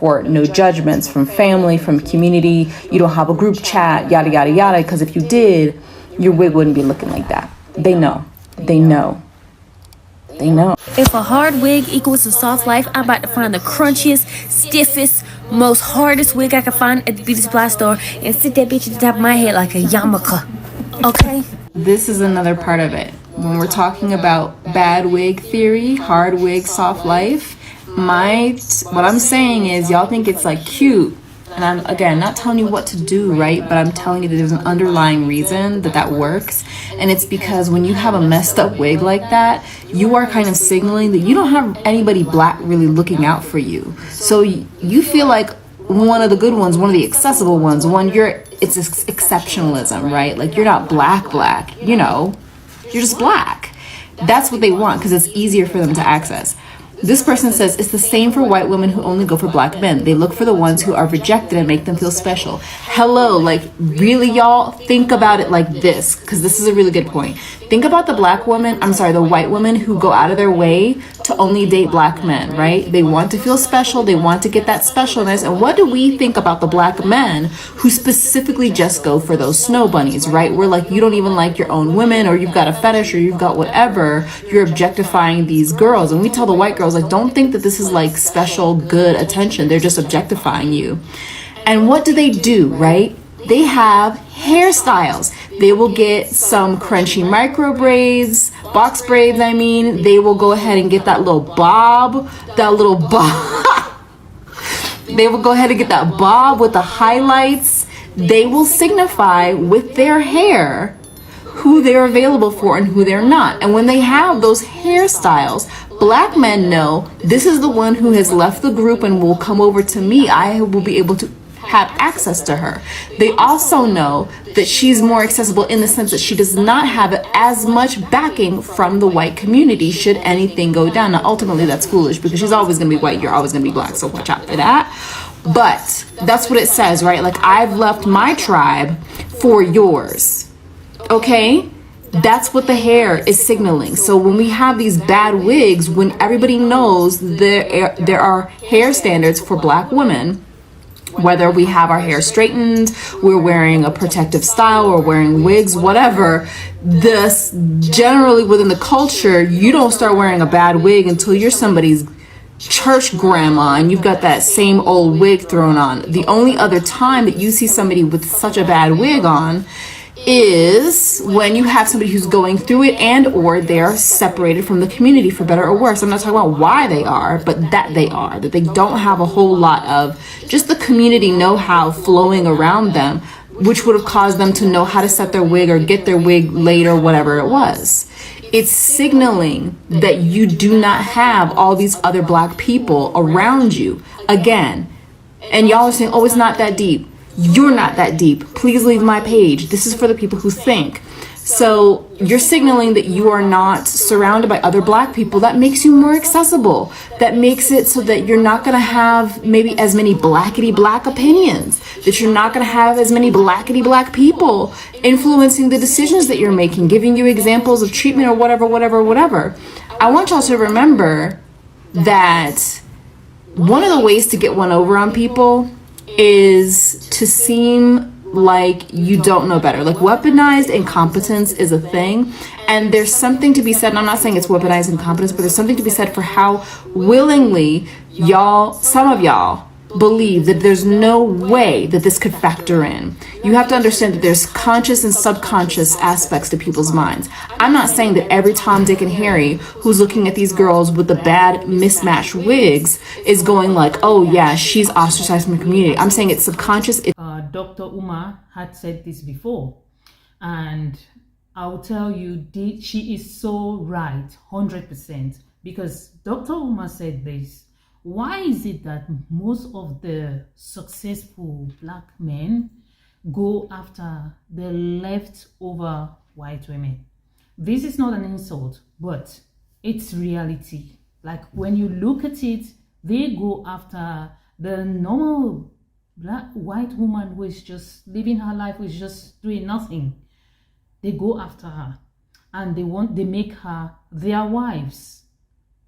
support, no judgments from family, from community. You don't have a group chat, yada, yada, yada. Because if you did, your wig wouldn't be looking like that. They know. They know. They know. If a hard wig equals a soft life, I'm about to find the crunchiest, stiffest, most hardest wig I can find at the beauty supply store and sit that bitch at the top of my head like a yarmulke. Okay? This is another part of it. When we're talking about bad wig theory, hard wig, soft life, what I'm saying is y'all think it's like cute. And I'm, again, not telling you what to do, right? But I'm telling you that there's an underlying reason that works. And it's because when you have a messed up wig like that, you are kind of signaling that you don't have anybody black really looking out for you. So you feel like one of the good ones, one of the accessible ones, it's exceptionalism, right? Like you're not black, you know, you're just black. That's what they want because it's easier for them to access. This person says it's the same for white women who only go for black men. They look for the ones who are rejected and make them feel special. Hello, like really, y'all, think about it like this, because this is a really good point. Think about the white women who go out of their way to only date black men, right? They want to feel special. They want to get that specialness. And what do we think about the black men who specifically just go for those snow bunnies, right? We're like, you don't even like your own women, or you've got a fetish, or you've got whatever. You're objectifying these girls. And we tell the white girls, like, don't think that this is like special, good attention. They're just objectifying you. And what do, right? They have hairstyles. They will get some crunchy micro braids, box braids, I mean. They will go ahead and get that little bob. They will go ahead and get that bob with the highlights. They will signify with their hair who they're available for and who they're not. And when they have those hairstyles, black men know this is the one who has left the group and will come over to me. I will be able to have access to her. They also know that she's more accessible in the sense that she does not have as much backing from the white community should anything go down. Now, ultimately, that's foolish because she's always going to be white. You're always going to be black. So watch out for that. But that's what it says, right? Like, I've left my tribe for yours. Okay? That's what the hair is signaling. So when we have these bad wigs, when everybody knows there are hair standards for black women, whether we have our hair straightened, we're wearing a protective style, or wearing wigs, whatever, this generally within the culture, you don't start wearing a bad wig until you're somebody's church grandma and you've got that same old wig thrown on. The only other time that you see somebody with such a bad wig on is when you have somebody who's going through it and or they're separated from the community for better or worse. I'm not talking about why they are, but that they don't have a whole lot of just the community know-how flowing around them, which would have caused them to know how to set their wig or get their wig later, whatever it was. It's signaling that you do not have all these other black people around you. Again, and y'all are saying, oh, it's not that deep. You're not that deep. Please leave my page. This is for the people who think. So you're signaling that you are not surrounded by other black people. That makes you more accessible. That makes it so that you're not going to have maybe as many blackety black opinions, that you're not going to have as many blackety black people influencing the decisions that you're making, giving you examples of treatment or whatever. I want y'all to remember that one of the ways to get one over on people is to seem like you don't know better. Like, weaponized incompetence is a thing, and there's something to be said, and I'm not saying it's weaponized incompetence, but there's something to be said for how willingly some of y'all believe that there's no way that this could factor in. You have to understand that there's conscious and subconscious aspects to people's minds. I'm not saying that every Tom, Dick, and Harry who's looking at these girls with the bad mismatched wigs is going like, oh yeah, she's ostracized from the community. I'm saying it's subconscious. Dr. Umar had said this before, and I'll tell you, she is so right, 100%, because Dr. Umar said this. Why is it that most of the successful black men go after the leftover white women? This is not an insult, but it's reality. Like, when you look at it, they go after the normal white woman who is just living her life, who is just doing nothing. They go after her and they make her their wives.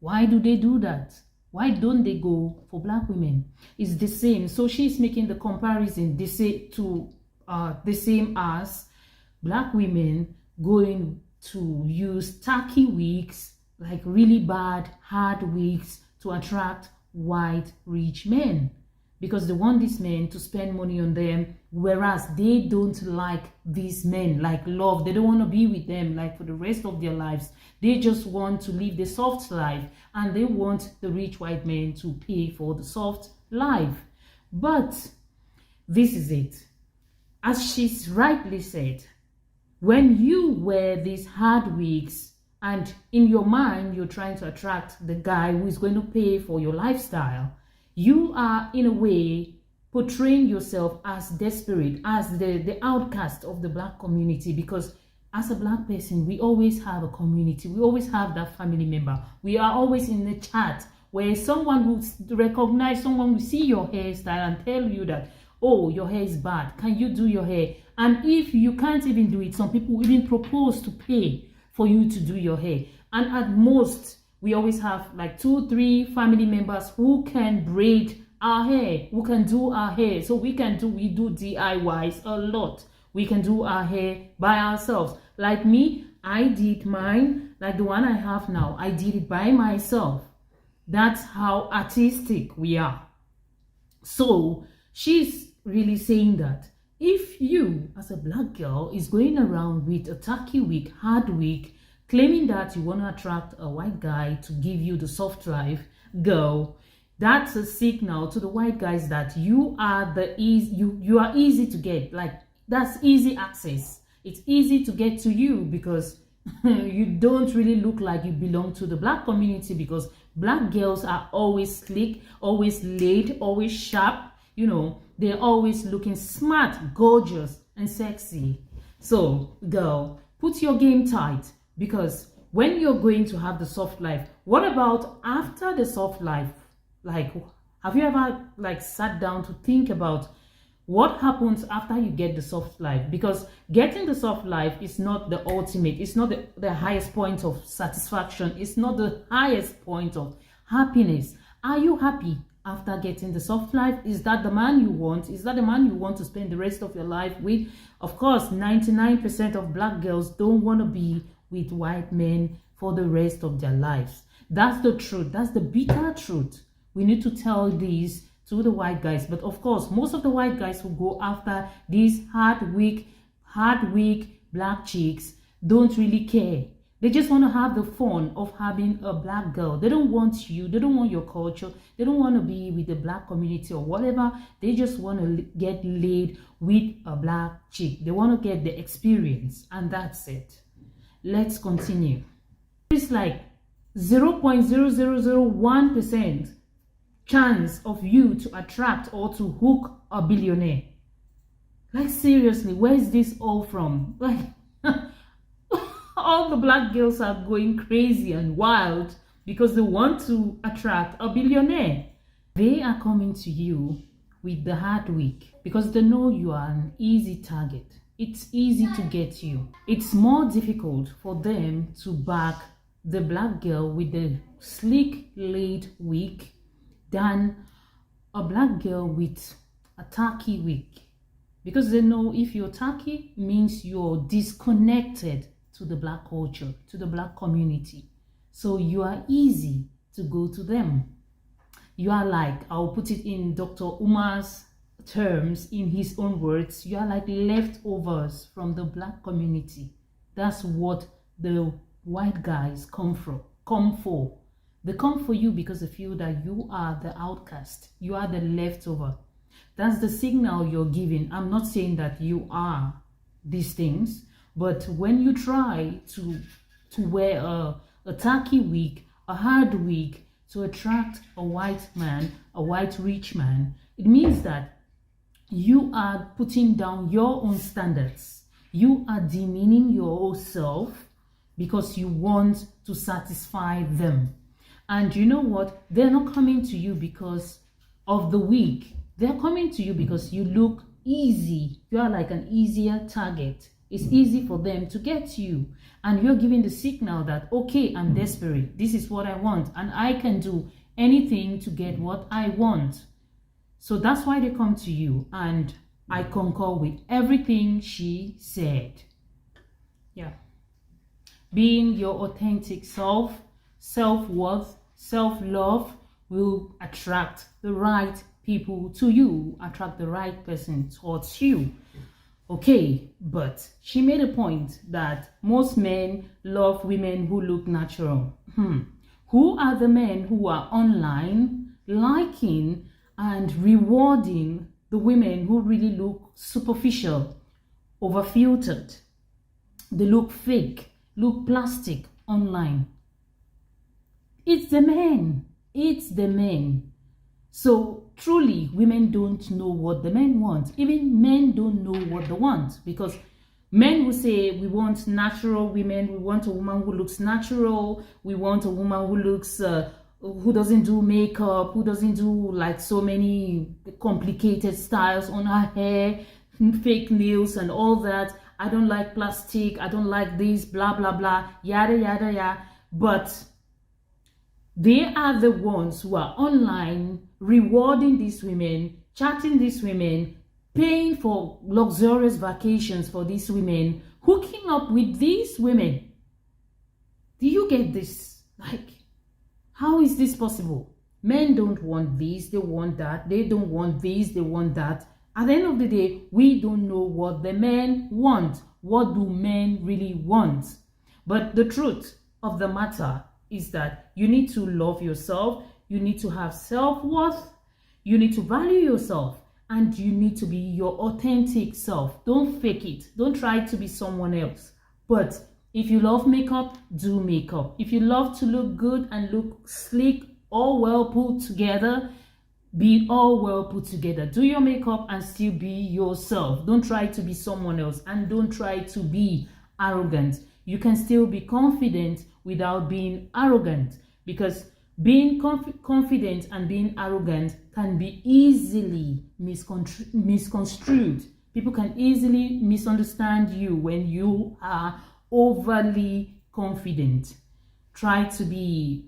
Why do they do that? Why don't they go for black women? It's the same. So she's making the comparison the same as black women going to use tacky wigs, like really bad, hard wigs, to attract white rich men, because they want these men to spend money on them, whereas they don't like these men, like love. They don't want to be with them like for the rest of their lives. They just want to live the soft life, and they want the rich white men to pay for the soft life. But this is it. As she's rightly said, when you wear these hard wigs and in your mind you're trying to attract the guy who is going to pay for your lifestyle, you are in a way portraying yourself as desperate, as the outcast of the black community. Because as a black person, we always have a community. We always have that family member. We are always in the chat where someone will recognize, someone will see your hairstyle and tell you that, oh, your hair is bad. Can you do your hair? And if you can't even do it, some people will even propose to pay for you to do your hair. And at most, we always have like 2-3 family members who can braid our hair, who can do our hair. So we do DIYs a lot. We can do our hair by ourselves. Like me, I did mine, like the one I have now. I did it by myself. That's how artistic we are. So she's really saying that if you, as a black girl, is going around with a tacky wig, hard wig, claiming that you want to attract a white guy to give you the soft life, girl, that's a signal to the white guys that you are you are easy to get. Like, that's easy access. It's easy to get to you because you don't really look like you belong to the black community, because black girls are always slick, always laid, always sharp. You know, they're always looking smart, gorgeous, and sexy. So, girl, put your game tight, because when you're going to have the soft life, what about after the soft life? Like, have you ever like sat down to think about what happens after you get the soft life? Because getting the soft life is not the ultimate. It's not the highest point of satisfaction. It's not the highest point of happiness. Are you happy after getting the soft life? Is that the man you want? Is that the man you want to spend the rest of your life with? Of course, 99% of black girls don't want to be with white men for the rest of their lives. That's the truth. That's the bitter truth. We need to tell these to the white guys. But of course, most of the white guys who go after these hard wig black chicks don't really care. They just want to have the fun of having a black girl. They don't want you. They don't want your culture. They don't want to be with the black community or whatever. They just want to get laid with a black chick. They want to get the experience, and that's it. Let's continue. It's like 0.0001% chance of you to attract or to hook a billionaire. Like, seriously, where is this all from? Like, all the black girls are going crazy and wild because they want to attract a billionaire. They are coming to you with the hard wig because they know you are an easy target. It's easy to get you. It's more difficult for them to back the black girl with the slick laid wig than a black girl with a tacky wig, because they know if you're tacky means you're disconnected to the black culture, to the black community. So you are easy to go to them. You are like, I'll put it in Dr. Umar's terms, in his own words, you are like leftovers from the black community. That's what the white guys come for. They come for you because they feel that you are the outcast. You are the leftover. That's the signal you're giving. I'm not saying that you are these things, but when you try to wear a tacky wig, a hard wig, to attract a white man, a white rich man, it means that you are putting down your own standards. You are demeaning yourself because you want to satisfy them. And you know what? They're not coming to you because of the wig. They're coming to you because you look easy. You are like an easier target. It's easy for them to get you. And you're giving the signal that, okay, I'm desperate. This is what I want. And I can do anything to get what I want. So that's why they come to you, and I concur with everything she said. Yeah. Being your authentic self, self-worth, self-love will attract the right people to you, attract the right person towards you. Okay, but she made a point that most men love women who look natural. Who are the men who are online liking and rewarding the women who really look superficial, overfiltered? They look fake, look plastic online. It's the men. It's the men. So truly, women don't know what the men want. Even men don't know what they want, because men will say, we want natural women. We want a woman who looks natural. We want a woman who looks, who doesn't do makeup, who doesn't do like so many complicated styles on her hair, fake nails and all that. I don't like plastic. I don't like this, blah, blah, blah, yada, yada, yada. But they are the ones who are online rewarding these women, chatting these women, paying for luxurious vacations for these women, hooking up with these women. Do you get this? Like, how is this possible? Men don't want this, they want that. They don't want this, they want that. At the end of the day, we don't know what the men want. What do men really want? But the truth of the matter is that you need to love yourself, you need to have self-worth, you need to value yourself, and you need to be your authentic self. Don't fake it. Don't try to be someone else. But if you love makeup, do makeup. If you love to look good and look sleek, all well put together, be all well put together. Do your makeup and still be yourself. Don't try to be someone else, and don't try to be arrogant. You can still be confident without being arrogant, because being confident and being arrogant can be easily misconstrued. People can easily misunderstand you when you are overly confident. Try to be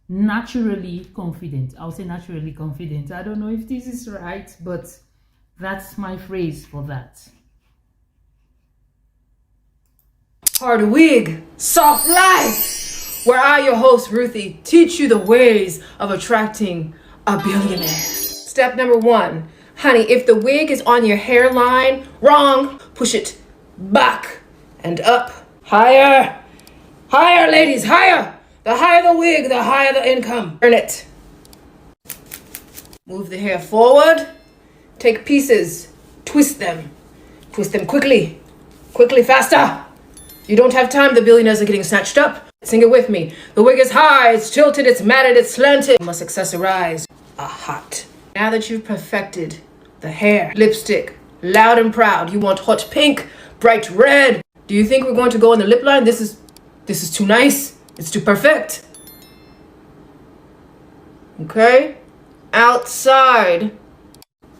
naturally confident. I'll say naturally confident. I don't know if this is right, but that's my phrase for that. Hard wig, soft life, where I, your host Ruthie, teach you the ways of attracting a billionaire. Step number 1, honey, if the wig is on your hairline, wrong, push it back and up, higher, higher, ladies, higher. The higher the wig, the higher the income. Earn it. Move the hair forward, take pieces, twist them quickly, faster. You don't have time, the billionaires are getting snatched up. Sing it with me. The wig is high, it's tilted, it's matted, it's slanted. You must accessorize a hat. Now that you've perfected the hair, lipstick, loud and proud, you want hot pink, bright red. Do you think we're going to go on the lip line? This is too nice. It's too perfect. Okay? Outside.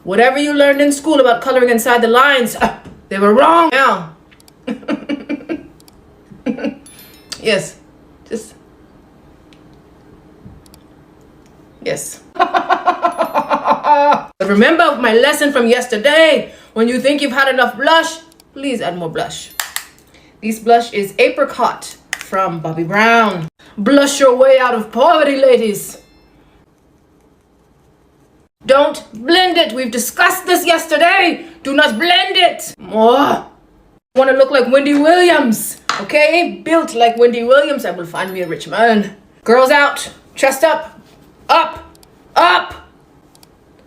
Whatever you learned in school about coloring inside the lines, they were wrong. Now. Yes. Yes. But remember my lesson from yesterday. When you think you've had enough blush, please add more blush. This blush is Apricot from Bobbi Brown. Blush your way out of poverty, ladies. Don't blend it. We've discussed this yesterday. Do not blend it. More. Want to look like Wendy Williams, okay? Built like Wendy Williams, I will find me a rich man. Girls out, chest up, up, up,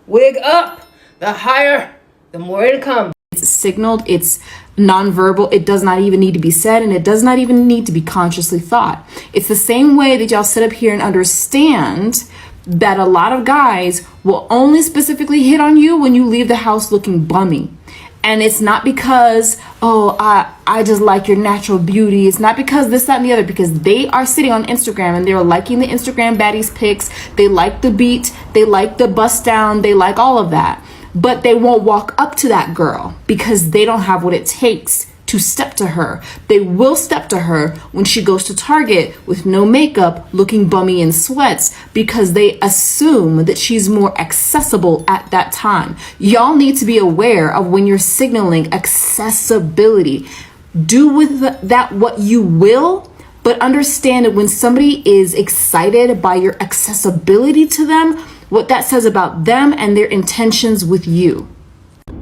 wig up. The higher, the more income. It's signaled, it's nonverbal, it does not even need to be said, and it does not even need to be consciously thought. It's the same way that y'all sit up here and understand that a lot of guys will only specifically hit on you when you leave the house looking bummy. And it's not because, oh, I just like your natural beauty. It's not because this, that, and the other, because they are sitting on Instagram and they're liking the Instagram baddies pics. They like the beat. They like the bust down. They like all of that. But they won't walk up to that girl because they don't have what it takes to step to her. They will step to her when she goes to Target with no makeup, looking bummy in sweats, because they assume that she's more accessible at that time. Y'all need to be aware of when you're signaling accessibility. Do with that what you will, but understand that when somebody is excited by your accessibility to them, what that says about them and their intentions with you.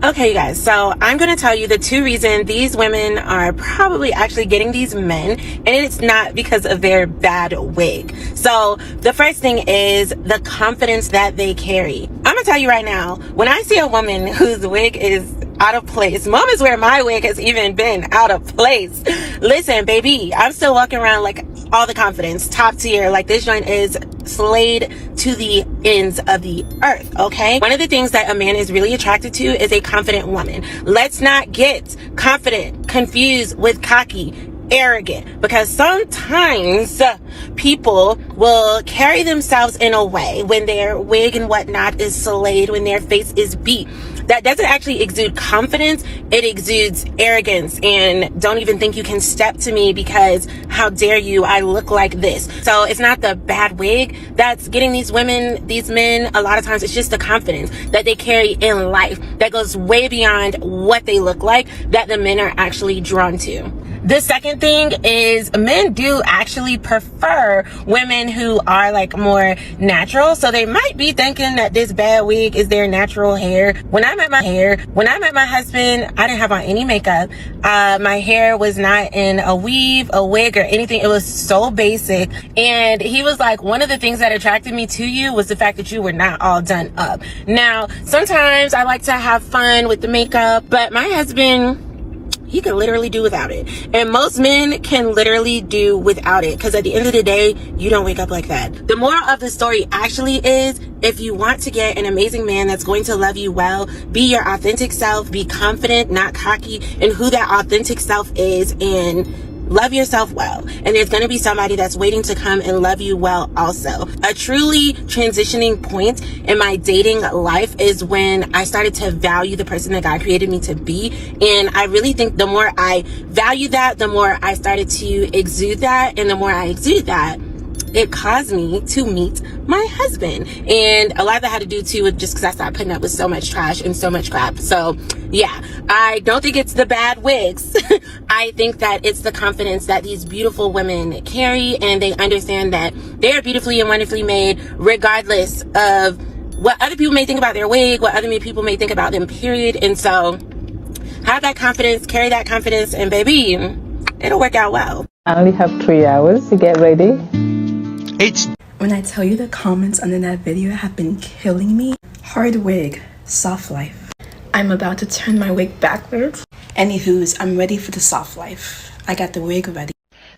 Okay, you guys, so I'm going to tell you the two reasons these women are probably actually getting these men, and it's not because of their bad wig. So the first thing is the confidence that they carry. I'm going to tell you right now, when I see a woman whose wig is out of place, moments where my wig has even been out of place, listen, baby, I'm still walking around like all the confidence, top tier, like this joint is slayed to the ends of the earth. Okay, one of the things that a man is really attracted to is a confident woman. Let's not get confident confused with cocky, arrogant, because sometimes people will carry themselves in a way when their wig and whatnot is slayed, when their face is beat, that doesn't actually exude confidence. It exudes arrogance and don't even think you can step to me because how dare you, I look like this. So it's not the bad wig that's getting these women, these men, a lot of times it's just the confidence that they carry in life that goes way beyond what they look like, that the men are actually drawn to. The second thing is men do actually prefer women who are like more natural. So they might be thinking that this bad wig is their natural hair. When I met my husband, I didn't have on any makeup. My hair was not in a weave, a wig, or anything. It was so basic. And he was like, one of the things that attracted me to you was the fact that you were not all done up. Now, sometimes I like to have fun with the makeup, but my husband, he can literally do without it. And most men can literally do without it, because at the end of the day, you don't wake up like that. The moral of the story actually is, if you want to get an amazing man that's going to love you well, be your authentic self, be confident, not cocky, in who that authentic self is, and love yourself well. And there's going to be somebody that's waiting to come and love you well also. A truly transitioning point in my dating life is when I started to value the person that God created me to be. And I really think the more I value that, the more I started to exude that. And the more I exude that, it caused me to meet my husband. And a lot of that had to do too with just because I stopped putting up with so much trash and so much crap. So yeah, I don't think it's the bad wigs. I think that it's the confidence that these beautiful women carry, and they understand that they are beautifully and wonderfully made regardless of what other people may think about their wig, what other people may think about them, period. And so have that confidence, carry that confidence, and baby, it'll work out well. I only have 3 hours to get ready. When I tell you the comments under that video have been killing me, hard wig, soft life. I'm about to turn my wig backwards. Anywho's, I'm ready for the soft life. I got the wig ready.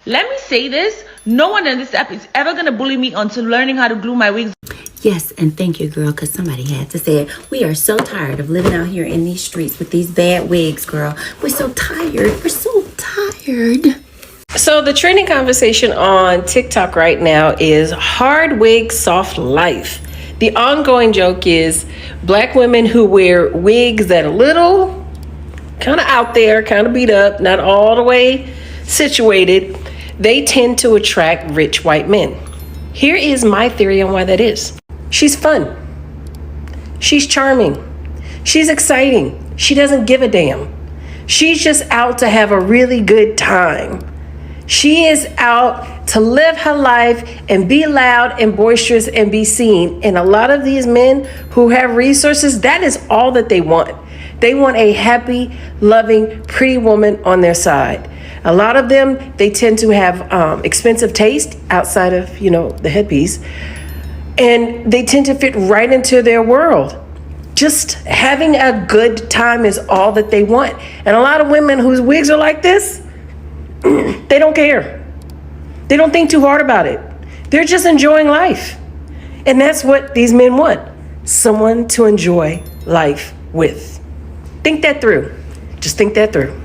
Let me say this, no one on this app is ever gonna bully me until learning how to glue my wigs. Yes, and thank you, girl, because somebody had to say it. We are so tired of living out here in these streets with these bad wigs, girl. We're so tired. We're so tired. So the trending conversation on TikTok right now is hard wig, soft life. The ongoing joke is black women who wear wigs that are little, kind of out there, kind of beat up, not all the way situated, they tend to attract rich white men. Here is my theory on why that is. She's fun. She's charming. She's exciting. She doesn't give a damn. She's just out to have a really good time. She is out to live her life and be loud and boisterous and be seen. And a lot of these men who have resources, that is all that they want. They want a happy, loving, pretty woman on their side. A lot of them, they tend to have expensive taste outside of, the headpiece. And they tend to fit right into their world. Just having a good time is all that they want. And a lot of women whose wigs are like this, they don't care. They don't think too hard about it. They're just enjoying life. And that's what these men want. Someone to enjoy life with. Think that through. Just think that through.